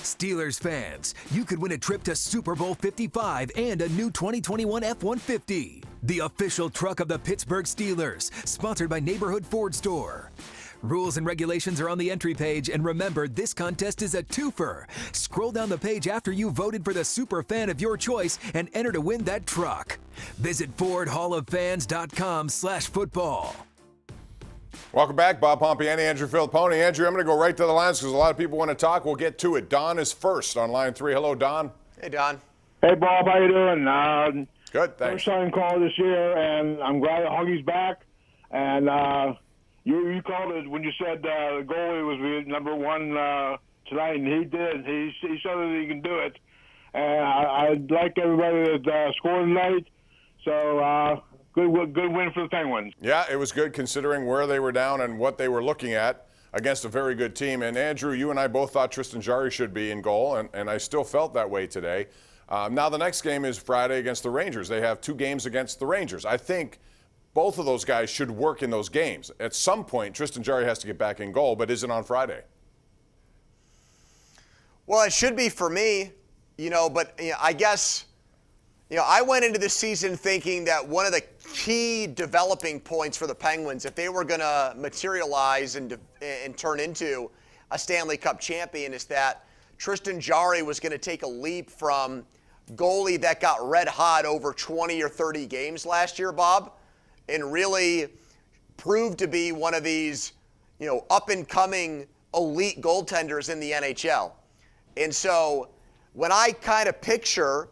Steelers fans, you could win a trip to Super Bowl 55 and a new 2021 F-150. The official truck of the Pittsburgh Steelers, sponsored by Neighborhood Ford Store. Rules and regulations are on the entry page, and remember, this contest is a twofer. Scroll down the page after you voted for the super fan of your choice and enter to win that truck. Visit FordHallOfFans.com/football. Welcome back. Bob Pompeani, Andrew Fillipponi. Andrew, I'm going to go right to the lines because a lot of people want to talk. We'll get to it. Don is first on line 3. Hello, Don. Hey, Don. Hey, Bob. How you doing? Good, thanks. First time call this year, and I'm glad Huggy's back. And you called it when you said the goalie was number one tonight, and he did. He showed that he can do it. And I like everybody that scored tonight. So good win for the Penguins. Yeah, it was good considering where they were down and what they were looking at against a very good team. And Andrew, you and I both thought Tristan Jarry should be in goal, and I still felt that way today. Now the next game is Friday against the Rangers. They have 2 games against the Rangers. I think both of those guys should work in those games. At some point, Tristan Jarry has to get back in goal, but is it on Friday? Well, it should be for me, but I guess, I went into this season thinking that one of the key developing points for the Penguins, if they were going to materialize and turn into a Stanley Cup champion, is that Tristan Jarry was going to take a leap from goalie that got red hot over 20 or 30 games last year, Bob, and really proved to be one of these, up-and-coming elite goaltenders in the NHL. And so when I kind of picture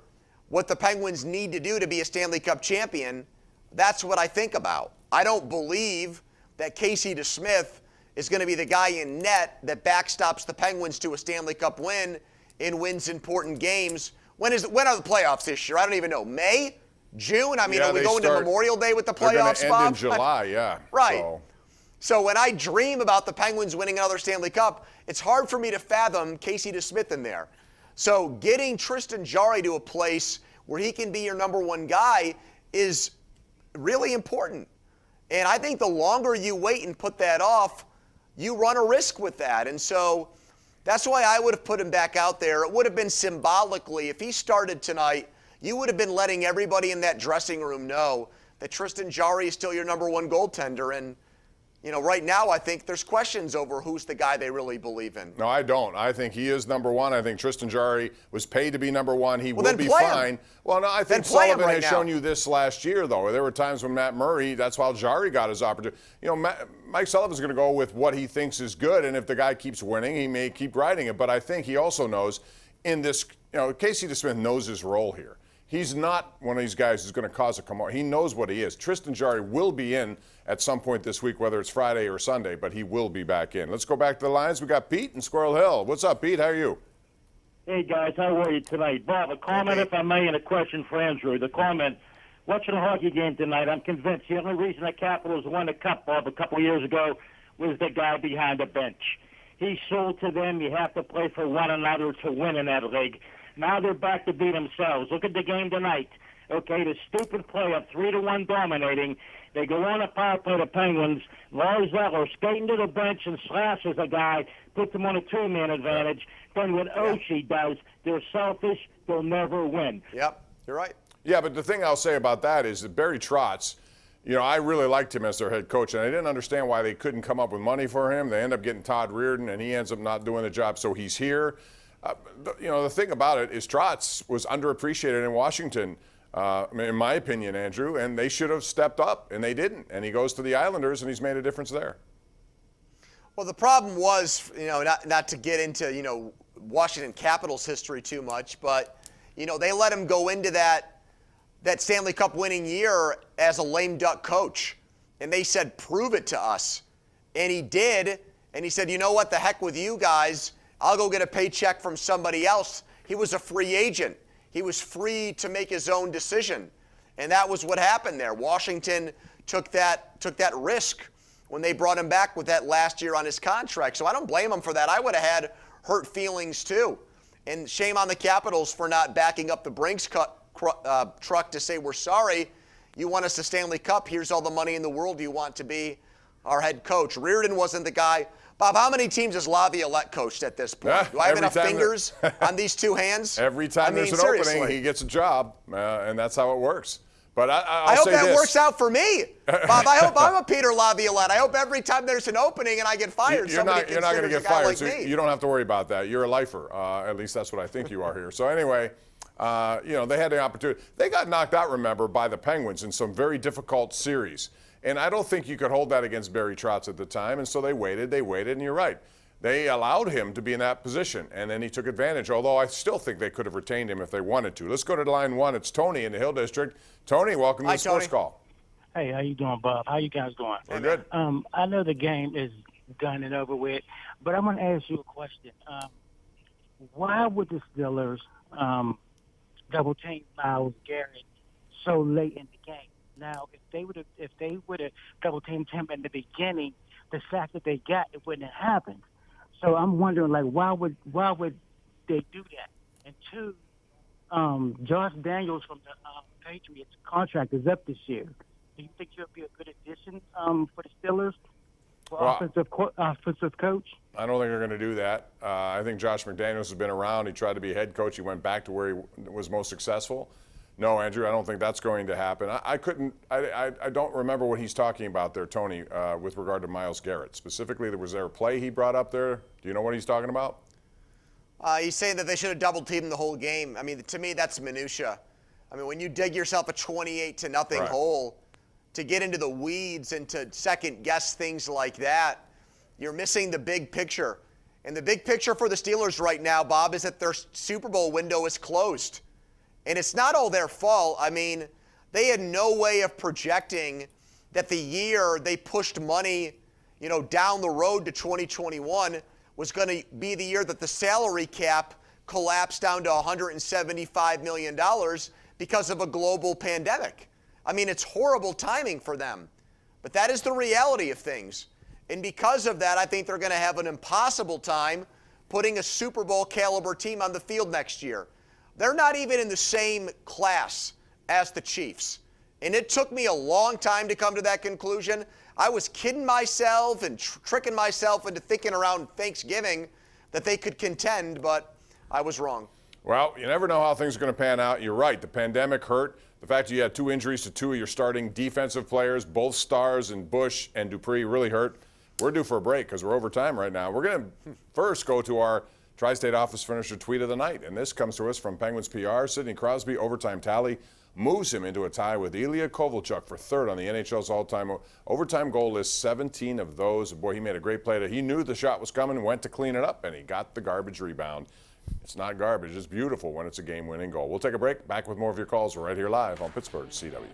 what the Penguins need to do to be a Stanley Cup champion, that's what I think about. I don't believe that Casey DeSmith is going to be the guy in net that backstops the Penguins to a Stanley Cup win and wins important games. When are the playoffs this year? I don't even know. May? June? I mean, are we going to Memorial Day with the playoffs, Bob? End in July, yeah. Right. So when I dream about the Penguins winning another Stanley Cup, it's hard for me to fathom Casey DeSmith in there. So getting Tristan Jarry to a place where he can be your number one guy is really important. And I think the longer you wait and put that off, you run a risk with that. And so that's why I would have put him back out there. It would have been symbolically, if he started tonight, you would have been letting everybody in that dressing room know that Tristan Jarry is still your number one goaltender. And, right now I think there's questions over who's the guy they really believe in. No, I don't. I think he is number one. I think Tristan Jarry was paid to be number one. He will be fine. Well, no, I think Sullivan has shown you this last year, though. There were times when Matt Murray, that's why Jarry got his opportunity. Mike Sullivan's going to go with what he thinks is good, and if the guy keeps winning, he may keep riding it. But I think he also knows in this, Casey DeSmith knows his role here. He's not one of these guys who's going to cause a commotion. He knows what he is. Tristan Jarry will be in at some point this week, whether it's Friday or Sunday, but he will be back in. Let's go back to the lines. We got Pete in Squirrel Hill. What's up, Pete? How are you? Hey, guys. How are you tonight? Bob, a comment, if I may, and a question for Andrew. The comment, watching a hockey game tonight, I'm convinced the only reason the Capitals won the Cup, Bob, a couple of years ago was the guy behind the bench. He sold to them, you have to play for one another to win in that league. Now they're back to be themselves. Look at the game tonight. Okay, the stupid play of 3-1 dominating. They go on a power play, the Penguins. Lars Eller skating to the bench and slashes a guy, puts him on a 2-man advantage. Then what Oshie does, they're selfish, they'll never win. Yep, you're right. Yeah, but the thing I'll say about that is that Barry Trotz, I really liked him as their head coach, and I didn't understand why they couldn't come up with money for him. They end up getting Todd Reardon, and he ends up not doing the job, so he's here. The thing about it is Trotz was underappreciated in Washington, in my opinion, Andrew, and they should have stepped up, and they didn't. And he goes to the Islanders, and he's made a difference there. Well, the problem was, not to get into, Washington Capitals history too much, but, they let him go into that Stanley Cup winning year as a lame duck coach. And they said, prove it to us. And he did. And he said, you know what, the heck with you guys. I'll go get a paycheck from somebody else. He was a free agent. He was free to make his own decision. And that was what happened there. Washington took that risk when they brought him back with that last year on his contract. So I don't blame him for that. I would have had hurt feelings too. And shame on the Capitals for not backing up the Brinks truck to say, we're sorry. You want us to Stanley Cup. Here's all the money in the world you want to be our head coach. Reardon wasn't the guy. Bob, how many teams has Laviolette coached at this point? Do I have enough fingers on these two hands? Every time there's an opening, he gets a job, and that's how it works. But I hope that works out for me, Bob. I hope I'm a Peter Laviolette. I hope every time there's an opening and I get fired, you're not going to get fired. Like so me. You don't have to worry about that. You're a lifer. At least that's what I think you are here. So anyway, they had the opportunity. They got knocked out, remember, by the Penguins in some very difficult series. And I don't think you could hold that against Barry Trotz at the time. And so they waited, and you're right. They allowed him to be in that position, and then he took advantage, although I still think they could have retained him if they wanted to. Let's go to line one. It's Tony in the Hill District. Tony, welcome to the Sports Call. Hey, how you doing, Bob? How you guys doing? We're good. I know the game is done and over with, but I want to ask you a question. Why would the Steelers double team Myles Garrett so late in the game? Now, if they would have double teamed him in the beginning, the fact that they got it wouldn't have happened. So I'm wondering, like, why would they do that? And two, Josh Daniels from the Patriots contract is up this year. Do you think he'll be a good addition for the Steelers for offensive coach? I don't think they're going to do that. I think Josh McDaniels has been around. He tried to be head coach. He went back to where he was most successful. No, Andrew, I don't think that's going to happen. I don't remember what he's talking about there, Tony, with regard to Myles Garrett. Specifically, was there a play he brought up there? Do you know what he's talking about? He's saying that they should have double teamed the whole game. I mean, to me, that's minutia. I mean, when you dig yourself a 28-0 hole, to get into the weeds and to second guess things like that, you're missing the big picture. And the big picture for the Steelers right now, Bob, is that their Super Bowl window is closed. And it's not all their fault. I mean, they had no way of projecting that the year they pushed money, down the road to 2021 was going to be the year that the salary cap collapsed down to $175 million because of a global pandemic. I mean, it's horrible timing for them. But that is the reality of things. And because of that, I think they're going to have an impossible time putting a Super Bowl caliber team on the field next year. They're not even in the same class as the Chiefs. And it took me a long time to come to that conclusion. I was kidding myself and tricking myself into thinking around Thanksgiving that they could contend, but I was wrong. Well, you never know how things are going to pan out. You're right. The pandemic hurt. The fact that you had 2 injuries to 2 of your starting defensive players, both stars and Bush and Dupree, really hurt. We're due for a break because we're over time right now. We're going to first go to our Tri-State Office Finisher Tweet of the Night, and this comes to us from Penguins PR. Sidney Crosby overtime tally moves him into a tie with Ilya Kovalchuk for third on the NHL's all-time overtime goal list, 17 of those. Boy, he made a great play. He knew the shot was coming and went to clean it up, and he got the garbage rebound. It's not garbage. It's beautiful when it's a game-winning goal. We'll take a break. Back with more of your calls right here live on Pittsburgh CW.